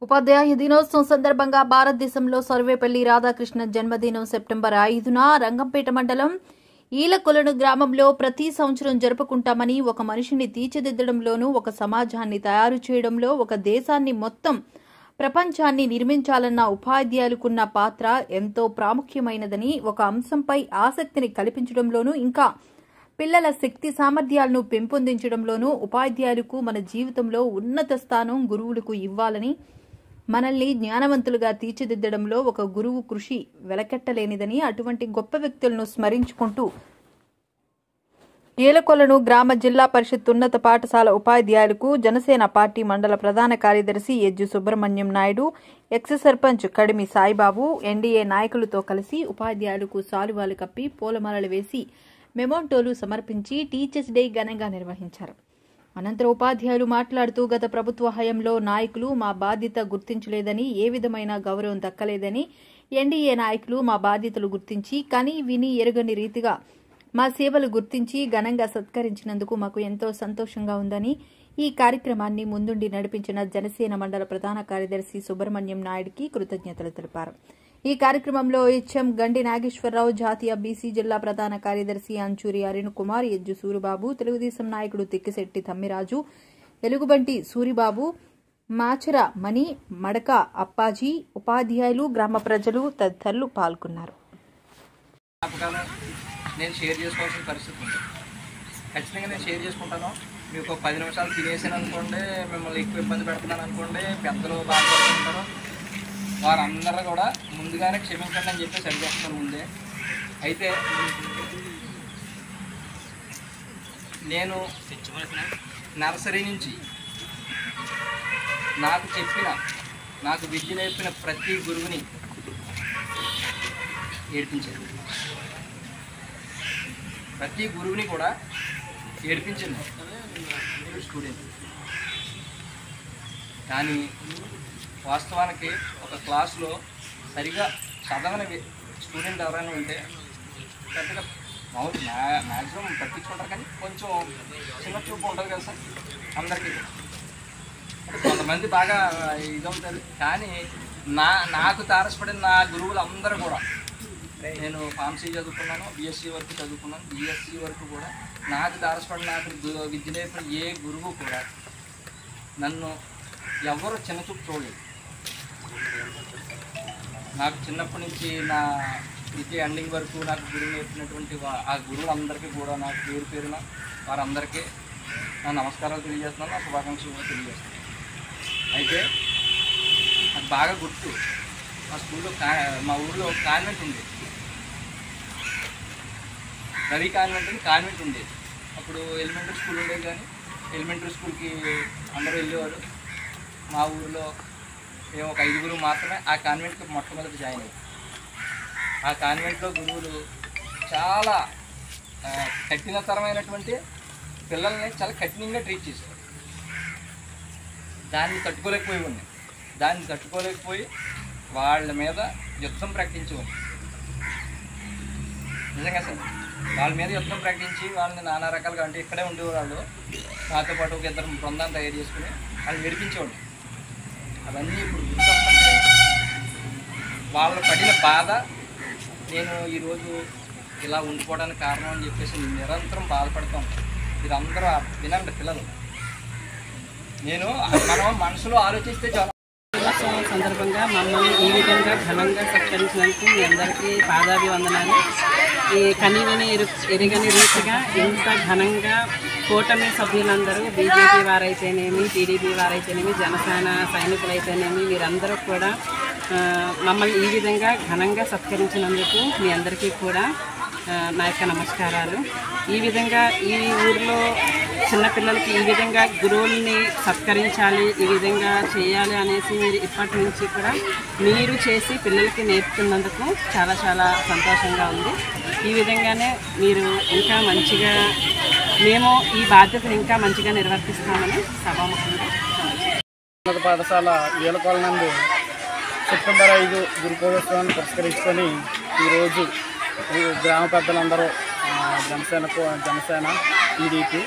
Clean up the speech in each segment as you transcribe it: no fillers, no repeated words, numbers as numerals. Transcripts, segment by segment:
ఉపాధ్యాయ దినోత్సవం సందర్భంగా భారతదేశంలో సర్వేపల్లి రాధాకృష్ణ జన్మదినం సెప్టెంబర్ 5న రంగంపేట మండలం ఈలకొలను గ్రామంలో ప్రతి సంవత్సరం జరుపుకుంటామని, ఒక మనిషిని తీర్చిదిద్దడంలోనూ, ఒక సమాజాన్ని తయారు చేయడంలో, ఒక దేశాన్ని మొత్తం ప్రపంచాన్ని నిర్మించాలన్న ఉపాధ్యాయులకున్న పాత్ర ఎంతో ప్రాముఖ్యమైనదని, ఒక అంశంపై ఆసక్తిని కల్పించడంలోనూ, ఇంకా పిల్లల శక్తి సామర్థ్యాలను పెంపొందించడంలోనూ ఉపాధ్యాయులకు మన జీవితంలో ఉన్నత స్థానం గురువులకు ఇవ్వాలని, మనల్ని జ్ఞానవంతులుగా తీర్చిదిద్దడంలో ఒక గురువు కృషి వెలకెట్టలేనిదని, అటువంటి గొప్ప వ్యక్తులను స్మరించుకుంటూ ఈలకొలను గ్రామ జిల్లా పరిషత్ ఉన్నత పాఠశాల ఉపాధ్యాయులకు జనసేన పార్టీ మండల ప్రధాన కార్యదర్శి ఎజ్జు సుబ్రహ్మణ్యం నాయుడు, ఎక్స్ సర్పంచ్ కడిమి సాయిబాబు, ఎన్డీఏ నాయకులతో కలిసి ఉపాధ్యాయులకు సాలువాలు కప్పి పూలమాలలు వేసి మెమోంటోలు సమర్పించి టీచర్స్ డే ఘనంగా నిర్వహించారు. అనంతరం ఉపాధ్యాయులు మాట్లాడుతూ, గత ప్రభుత్వ హయాంలో నాయకులు మా బాధ్యత గుర్తించలేదని, ఏ విధమైన గౌరవం దక్కలేదని, ఎన్డీఏ నాయకులు మా బాధ్యతలు గుర్తించి కని విని ఎరుగని రీతిగా మా సేవలు గుర్తించి ఘనంగా సత్కరించినందుకు మాకు ఎంతో సంతోషంగా ఉందని, ఈ కార్యక్రమాన్ని ముందుండి నడిపించిన జనసేన మండల ప్రధాన కార్యదర్శి సుబ్రహ్మణ్యం నాయుడుకి కృతజ్ఞతలు తెలిపారు. ఈ కార్యక్రమంలో హెచ్ఎం గండి నాగేశ్వరరావు, జాతీయ బీసీ జిల్లా ప్రధాన కార్యదర్శి అంచూరి అరుణ్ కుమార్, ఎజ్జు సూరిబాబు, తెలుగుదేశం నాయకుడు తిక్కిశెట్టి తమ్మిరాజు, ఎలుగుబంటి సూరిబాబు, మాచర మణి, మడక అప్పాజీ, ఉపాధ్యాయులు, గ్రామ ప్రజలు తదితరులు పాల్గొన్నారు. నేను షేర్ చేసుకోవాల్సిన పరిస్థితి ఉంది. ఖచ్చితంగా నేను షేర్ చేసుకుంటాను. మీకు 10 నిమిషాలు తినేసాను అనుకోండి, మిమ్మల్ని ఎక్కువ ఇబ్బంది పెడుతున్నాను అనుకోండి, పెద్దలు బాధపడుతుంటారు, వారందరూ కూడా ముందుగానే క్షమించండి అని చెప్పి సరిచేస్తాను ముందే. అయితే నేను నర్సరీ నుంచి నాకు విద్య నేర్పిన ప్రతి గురువుని ఏడిపించాను. ప్రతి గురువుని కూడా ఏడిపించింది స్టూడెంట్. కానీ వాస్తవానికి ఒక క్లాసులో సరిగా చదవని స్టూడెంట్ ఎవరైనా ఉంటే పెద్దగా మ్యాక్సిమం పట్టించుకుంటారు, కానీ కొంచెం చిన్న చూపు ఉంటుంది కదా సార్ అందరికీ. అంటే కొంతమంది బాగా ఇదవుతారు, కానీ నాకు తారసపడిన నా గురువులు అందరూ కూడా, నేను ఫార్మసీ చదువుకున్నాను, బీఎస్సీ వరకు చదువుకున్నాను, బీఎస్సీ వరకు కూడా నాకు తారసపడిన నాకు విద్య నేర్పిన ఏ గురువు కూడా నన్ను ఎవరు చిన్నచూపు చూడలేదు. నాకు చిన్నప్పటి నుంచి నా విద్య ఎండింగ్ వరకు నాకు గురువు నేర్పినటువంటి ఆ గురువులందరికీ కూడా నాకు పేరు పేరున వారందరికీ నా నమస్కారాలు తెలియజేస్తున్నాను, నా శుభాకాంక్షలు కూడా తెలియజేస్తున్నాను. అయితే నాకు బాగా గుర్తు, మా స్కూల్లో మా ఊళ్ళో కాన్వెంట్ ఉండేది, రవి కాన్వెంట్ ఉండేది. అప్పుడు ఎలిమెంటరీ స్కూల్ ఉండేది, కానీ ఎలిమెంటరీ స్కూల్కి అందరూ వెళ్ళేవారు. మా ఊరిలో మేము ఒక 5గురు మాత్రమే ఆ కాన్వెంట్కి మొట్టమొదటి జాయిన్ అయ్యాం. ఆ కాన్వెంట్లో గురువులు చాలా కఠినతరమైనటువంటి పిల్లల్ని చాలా కఠినంగా ట్రీట్ చేసేవారు. దాన్ని తట్టుకోలేకపోయి వాళ్ళ మీద యుద్ధం ప్రకటించేవారు. నిజంగా సార్, వాళ్ళ మీద యుద్ధం ప్రకటించి వాళ్ళని నానా రకాలుగా, అంటే ఇక్కడే ఉండేవాళ్ళు, నాతో పాటు ఒక 2 బృందాన్ని తయారు చేసుకుని వాళ్ళు నడిపించేవాళ్ళు. అవన్నీ ఇప్పుడు గుర్తొస్తుంటే వాళ్ళు పడిన బాధ, నేను ఈరోజు ఇలా ఉండిపోవడానికి కారణం అని చెప్పేసి నిరంతరం బాధపడుతూ ఉంటాను. మీరందరూ వినండి పిల్లలు, మనం మనసులో ఆలోచిస్తే చాలా. సందర్భంగా మమ్మల్ని ఈ విధంగా ఘనంగా సత్కరించినందుకు మీ అందరికీ పాదాభివందనాలు. ఈ కనివిని ఎరగని రీతిగా ఇంత ఘనంగా కూటమి సభ్యులందరూ, బీజేపీ వారైతేనేమి, టీడీపీ వారైతేనేమి, జనసేన సైనికులైతేనేమి, వీరందరూ కూడా మమ్మల్ని ఈ విధంగా ఘనంగా సత్కరించినందుకు మీ అందరికీ కూడా నా యొక్క నమస్కారాలు. ఈ విధంగా ఈ ఊరిలో చిన్నపిల్లలకి ఈ విధంగా గురువుల్ని సత్కరించాలి, ఈ విధంగా చేయాలి అనేసి మీరు ఇప్పటి నుంచి కూడా మీరు చేసి పిల్లలకి నేర్పుతున్నందుకు చాలా చాలా సంతోషంగా ఉంది. ఈ విధంగానే మీరు ఇంకా మంచిగా, మేము ఈ బాధ్యతను ఇంకా మంచిగా నిర్వర్తిస్తామని సభాముఖంగా ఉన్నత పాఠశాల ఈలకొలను సెప్టెంబర్ 5 గురు పూజోత్సవాన్ని పురస్కరించుకొని ఈరోజు గ్రామ పెద్దలందరూ జనసేన, టీడీపీ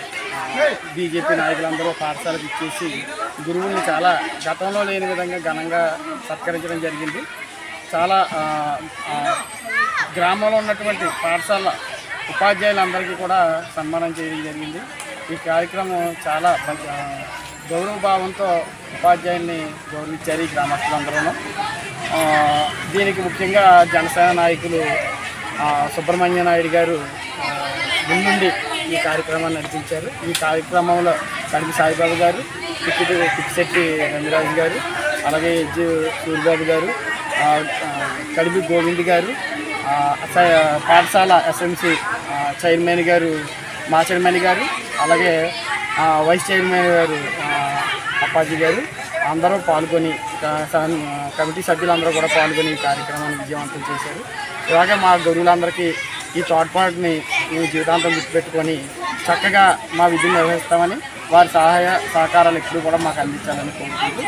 బీజేపీ నాయకులందరూ పాఠశాలకు ఇచ్చేసి గురువుల్ని చాలా గతంలో లేని విధంగా ఘనంగా సత్కరించడం జరిగింది. చాలా గ్రామంలో ఉన్నటువంటి పాఠశాల ఉపాధ్యాయులందరికీ కూడా సన్మానం చేయడం జరిగింది. ఈ కార్యక్రమం చాలా గౌరవభావంతో ఉపాధ్యాయుల్ని గౌరవించారు ఈ గ్రామస్తులందరూ. దీనికి ముఖ్యంగా జనసేన నాయకులు సుబ్రహ్మణ్య నాయుడు గారు ముందుండి ఈ కార్యక్రమాన్ని నడిపించారు. ఈ కార్యక్రమంలో కడిమి సాయిబాబు గారు, పిక్కిశెట్టి రమిరాజు గారు, అలాగే ఎజ్జు సూరిబాబు గారు, కడిమి గోవింద్ గారు, పాఠశాల ఎస్ఎంసి చైర్మన్ గారు మాచర్మణి గారు, అలాగే వైస్ చైర్మన్ గారు అప్పాజీ గారు అందరూ పాల్గొని కమిటీ సభ్యులందరూ కూడా పాల్గొని ఈ కార్యక్రమాన్ని విజయవంతం చేశారు. ఇలాగే మా గురువులందరికీ ఈ తోడ్పాటుని మేము జీవితాంతం గుర్తుపెట్టుకొని చక్కగా మా విధులు నిర్వహిస్తామని, వారి సహాయ సహకారాలు ఎప్పుడు కూడా మాకు అందించాలని కోరుకుంటూ